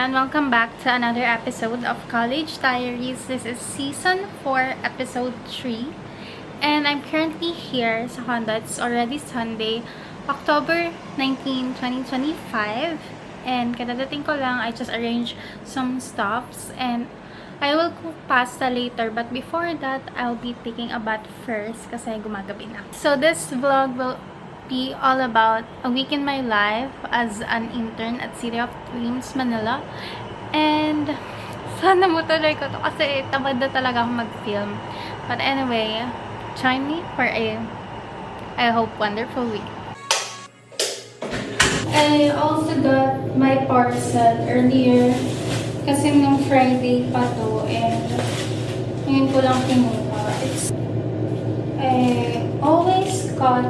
Ayan, welcome back to another episode of College Diaries. This is Season 4, Episode 3. And I'm currently here sa condo. It's already Sunday, October 19, 2025. And kadadating ko lang, I just arranged some stuffs. And I will cook pasta later. But before that, I'll be taking a bath first kasi gumagabi na. So this vlog will be all about a week in my life as an intern at City of Dreams, Manila. And sana matuloy ko to kasi tamad na talaga ako mag-film. But anyway, join me for I hope, wonderful week. I also got my parcel earlier kasi nung Friday pa to and ngayon ko lang kinuha. I always got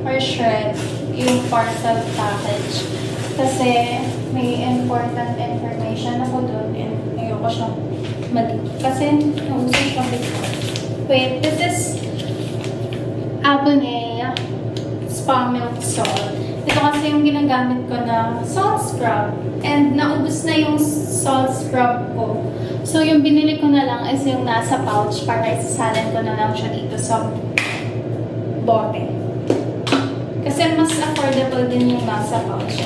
or shred yung parcel package kasi may important information ako doon and ayoko siyang mali kasi nauso siya before. Wait, this is Aboney spa milk salt. Ito kasi yung ginagamit ko na salt scrub and naubos na yung salt scrub ko. So yung binili ko na lang is yung nasa pouch para isasalin ko na lang siya dito sa bote. Kasi mas affordable din yung nasa pouch.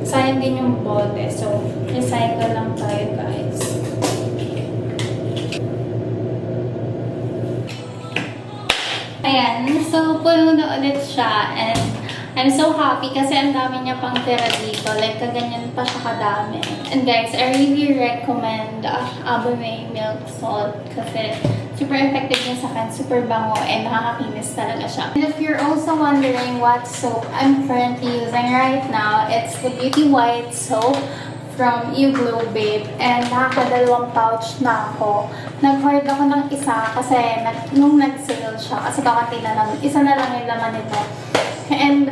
Sayang din yung bote. So, recycle lang tayo, guys. Ayan. So, puno na ulit siya. And I'm so happy kasi ang dami niya pang tira dito. Like, kaganyan pa siya kadami. And guys, I really recommend Aboney milk salt kasi super effective niya sa akin, super bango, and nakakakinis talaga siya. And if you're also wondering what soap I'm currently using right now, it's the Beauty White soap from YouGlow Babe. And nakakadalawang pouch na ako. Nag-hoard ako ng isa kasi nung nag-sale siya, kasi kakati na lang, isa na lang yung laman nito. And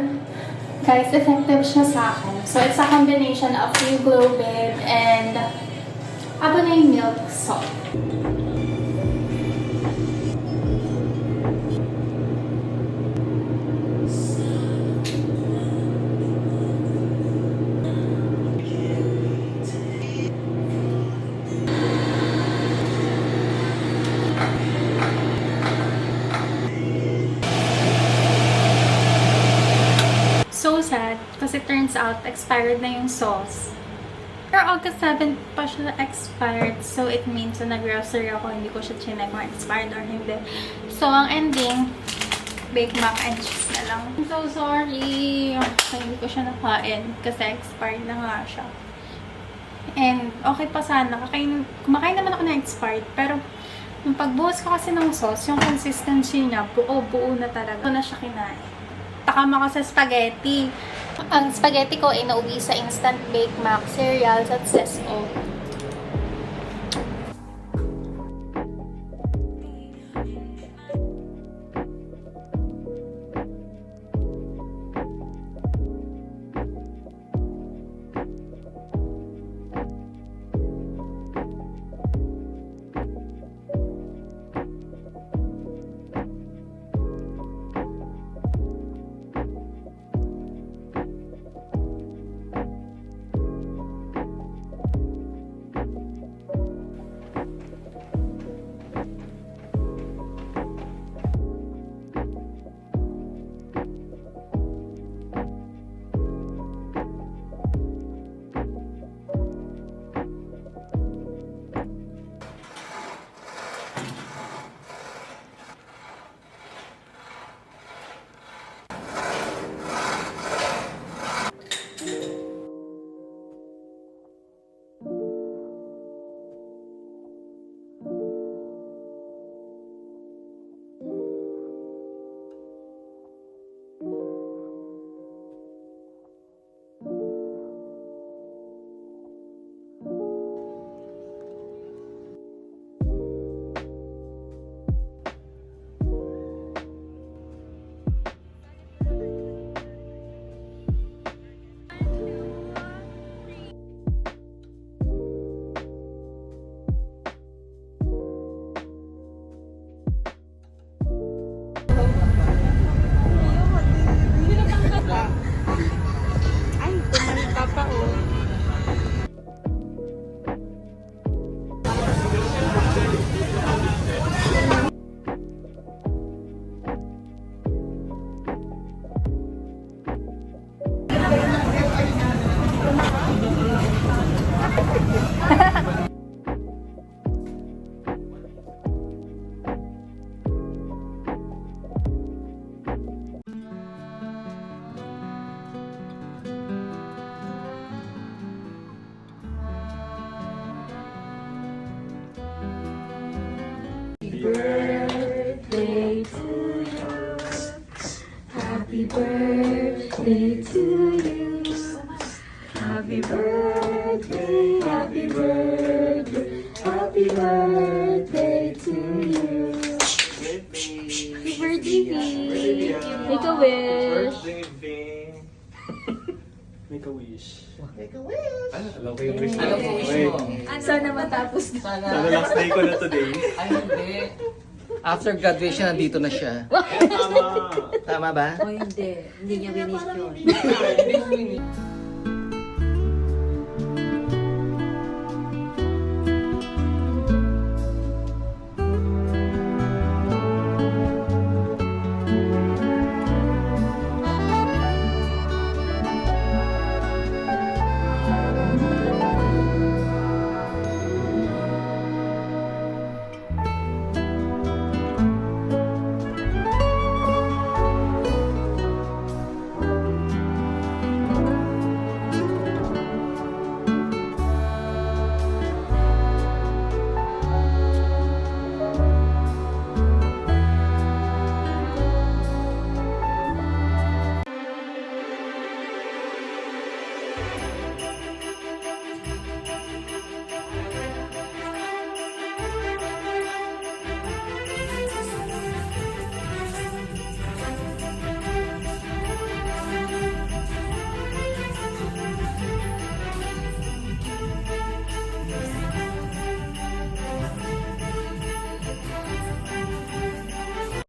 guys, effective siya sa akin. So it's a combination of YouGlow Babe and Aboney milk salt. So sad, kasi turns out, expired na yung sauce. Pero August 7 pa siya expired, so it means na nag-grocery ako, hindi ko siya chinek kung expired or hindi. So, ang ending, baked mac and cheese na lang. I'm so sorry, hindi ko siya nakain kasi expired na nga siya. And okay pa sana, kumakain naman ako na expired, pero nung pagbuhos ko kasi ng sauce, yung consistency niya, buo-buo na talaga. Ito na siya kinain. Takam ako sa spaghetti. Ang spaghetti ko ay nauwi sa Instant Bake Mac cereals at Zesto. Happy birthday to you. Happy birthday, happy birthday, happy birthday to you. Happy birthday, Vic. Make a wish. Make a wish. Make a wish. Alam ko yung wish ko. Alam ko wish Wait. mo. Sana matapos na. Sana. Sana last day ko na today. Ay, hindi. After graduation, nandito na siya. Tama. Tama ba? O hindi. Hindi niya winis yun. Hindi ko